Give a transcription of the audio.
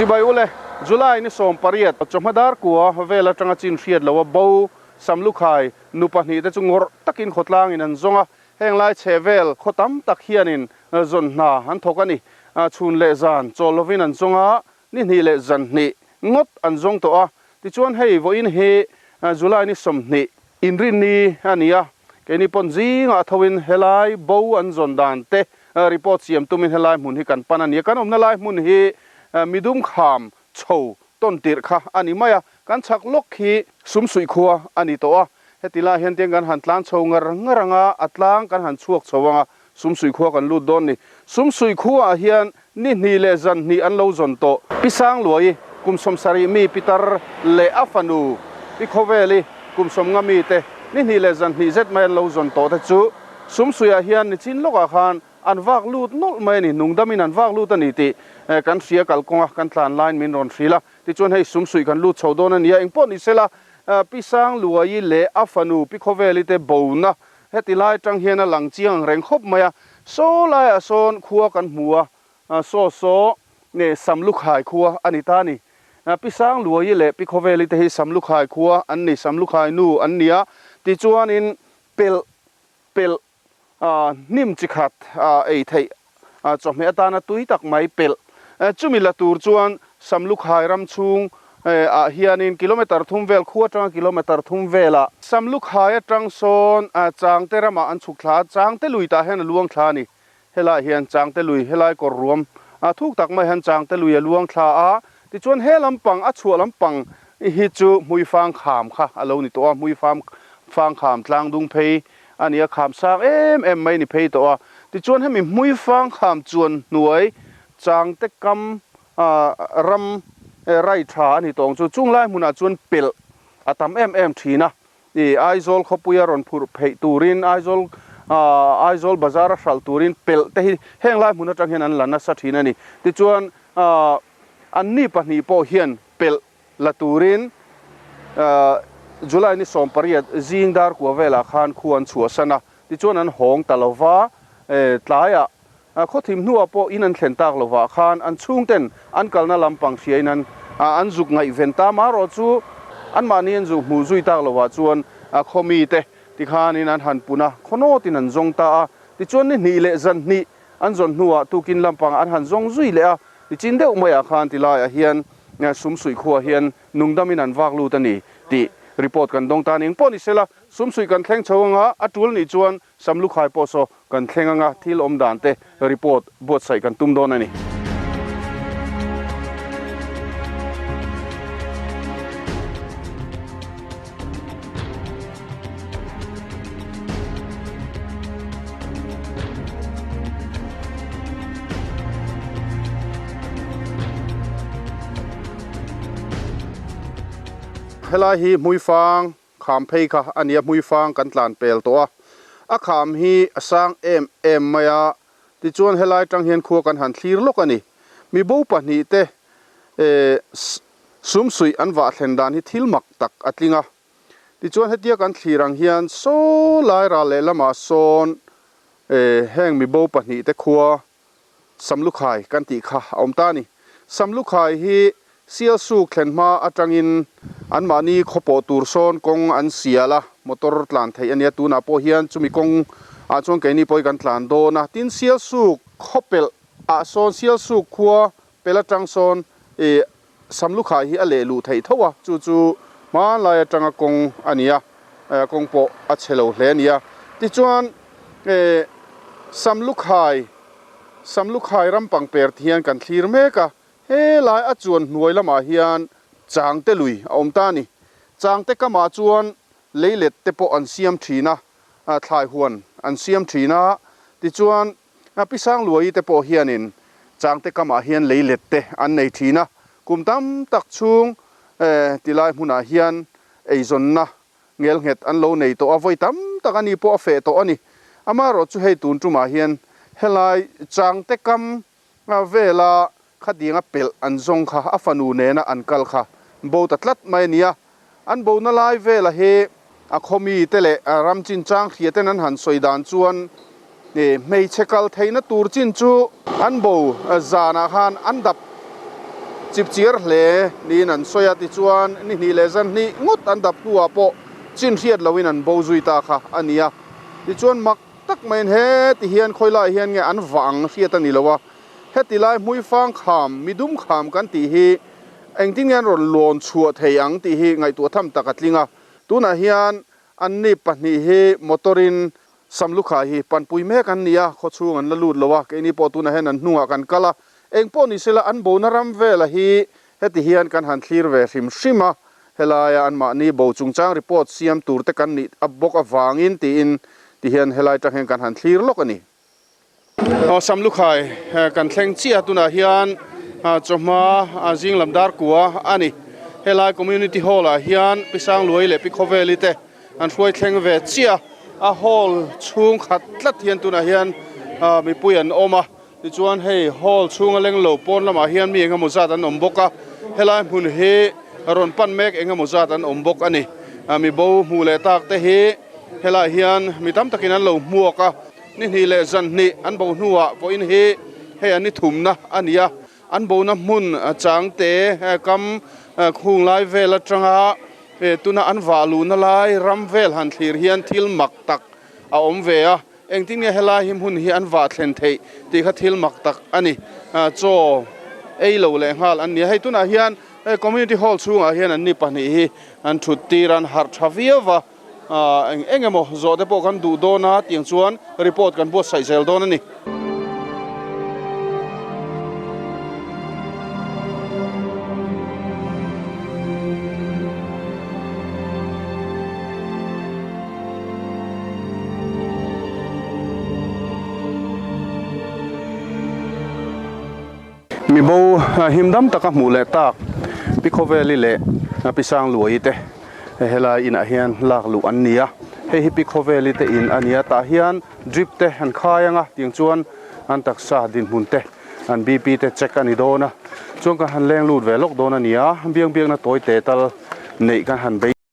zibai ule July ni som pariat chomadar kuwa vela tanga chin riat lawa bo Samlukhai nu pahnih te chungor takin khotlang in an zonga henglai chevel khotam tak hianin zon na an thokani chun le zan cholovin an zonga ni ni le zan ni ngot an zong to a ti chuan hei vo in he July ni som ni inrin ni ania keni pon zinga thawin helai bo an zon dan te report siam tumin helai mun hi kan panani kan omna lai mun hi midum kham chho ton tir kha ani maya kan chak lok hi sumsui khuwa ani to a hetila hian tiang kan han tlan chho ngaranga atlang kan han chuak chhowanga sumsui khuwa kan lu don ni sumsui khuwa hian ni ni le zan ni an lo zon to pisang loi kumsom sari mi pitar le afanu pi khoveli kumsom ngami te ni le zan ni zet mai lo zon to te chu sumsuya hian ni chin loka khan an vak lut nol mai ni nungdamin an vak lut ani ti kan sia kalkonga kan tlan line min ron frila ti chon hei sumsui kan lut chhodon ania ingpon ni sela pisang luai le afanu pi khoveli te bona hetilai tang hian a lang chiang reng khop maya so lai a son khuwa kan hmuh so ne Samlukhai khuwa anita ni pisang luai le pi khoveli te hi Samlukhai khuwa anni Samlukhai nu annia ti chuan in pel nim chikhat ei thei chome atana tui tak mai pel chumila tur chuan Samlukhai ram chung hianin kilometer thum vel khuwa tang kilometer thum vela Samlukhai atang son chang te rama an chukthla chang te lui ta hen luang thla ni hela hian chang te lui helai kor ruam thuk tak mai han chang te lui luang thla a ti chuan he lampang a chu lampang hi chu mui fang kham kha alo ni to mui fang kham tlang dung phei ania kham sak em mai ni phei to a ti chuan hemi mui fang kham chuan nuai chang te kam ram rai tha ani tong chu chunglai hmuna chuan pel atam em thina ni aizol khopuya ron phur phei turin aizol bazar sal turin pel te hi henglai hmuna tang hian an lana sa thina ni ti chuan anni pahnih po hian pel la turin July ni som pariat zingdar kwa vela khan khuan chuasana ti chuan an hong talova tlaya khothim hnuwa po in an thlen tak lova khan an chungten an kalna lampang siainan an zuk ngai venta maro chu an mani an zuk hmu zui tak lova chuan khomi te ti khan in an han puna khono tin an zong ta ti chuan ni le zan ni an zon hnuwa tukin lampang an han zong zui le a ti chin deuh mai a khan ti lai a hian sumsui khuwa hian nungdamin an vak lu tani ti report kan dong ta ning poni sela sumsui kan thleng chawanga atul ni chuan Samlukhai poso kan thlenganga thil om dan te report bot sai kan tum don ani helai hi mui fang kham phei kha ania mui fang kan tlan pel to a kham hi asang em maya ti chuan helai tang hian khuwa kan han thlir lok ani mi bo pahnih te sumsui an wa thlen dan hi thilmak tak atlinga ti chuan hetia kan thlirang hian so lai ra le lama son heng mi bo pahnih te khuwa Samlukhai kan ti kha omta ni Samlukhai hi sial su thlenma atangin an mani khopo tur son kong an siala motor tlan thei ania tuna po hian chumi kong a chong ke ni poi kan tlan do na tin sial su khopel a son sial su khuwa pelatang son Samlukhai hi ale lu thei thowa chu ma la atanga kong ania kong po a chelo hle nia ti chuan Samlukhai rampang per thian kan thlir meka he lai a chuan hnuai lama hian chang te lui a omta ni chang te kama chuan leilet te po an siam thina thlai huan an siam thina ti chuan pisang luai te po hianin chang te kama hian leilet te an nei thina kumtam tak chung tilai hmuna hian eizonna ngel nget an lo nei to avoi tam tak ani po fe to ani amaro chu hei tun tuma hian helai chang te kam vela khadinga pel an zong kha afanu ne na an kal kha bo tatlat mai nia an bo na lai vela he a khomi tele ram chin chang khiaten an han soidan chuan mei chekal theina tur chin chu an bo zana khan an dap chip chiar hle ni nan soya ti chuan ni le zan ni ngut an dap tua po chin riat lawin an bo zui ta kha ania ti chuan mak tak main he ti hian khoila hian nge an wang riat ani lowa heti lai mui fang kham midum kham kan ti hi engtin ngan ron lon chua thei ang ti hi ngai tu tham takatlinga tuna hian anni pahnih hi motorin Samlukhai hi panpui me kan nia khochung an lalut lowa ke ni po tuna hen an hnunga kan kala eng po ni sela an bo na ram vela hi heti hian kan han thlir ve hrim hrima helaya an ma ni bo chungchang report siam tur te kan ni abok awangin ti in ti hian helai ta hen kan han thlir lok ani Samlukhai kan thleng chia tuna hian choma jing lamdar kuwa ani helai community hall a hian pisang luai le pikhoweli te an hruai thleng ve chia a hall chung khat tlat hian tuna hian mi puyan oma ti chuan hei hall chung a leng lo pon lama hian mi enga muzat an omboka helai hmun he ron pan mek enga muzat an ombok ani mi bo mu le tak te he helai hian mi tam takin an lo muaka ni le zan ni an bo nuwa po in he ani thumna ania an bo na mun chang te kam khung lai vela tanga tuna an valu na lai ram vel han thlir hian thil mak tak a om ve a engtin nge helai him hun hi an va thlen thei ti kha thil mak tak ani cho ei lo le hal an ni hei tuna hian community hall chunga hian an ni pahnih hi an thut tiran har thaviawa engemo zo te po kan du dona tiang chuan report kan bo sai zel don ani mi bo himdam taka hmuh le tak pikhoweli le pisang luai te hela in a hian lak lu an nia hei hi pikhoweli te in ania ta hian drip te han khayanga ting chuan an taksa din hmun te an bp te check ani dona chuan ka han leng lut ve lok dona nia biang na toy te tal nei kan han be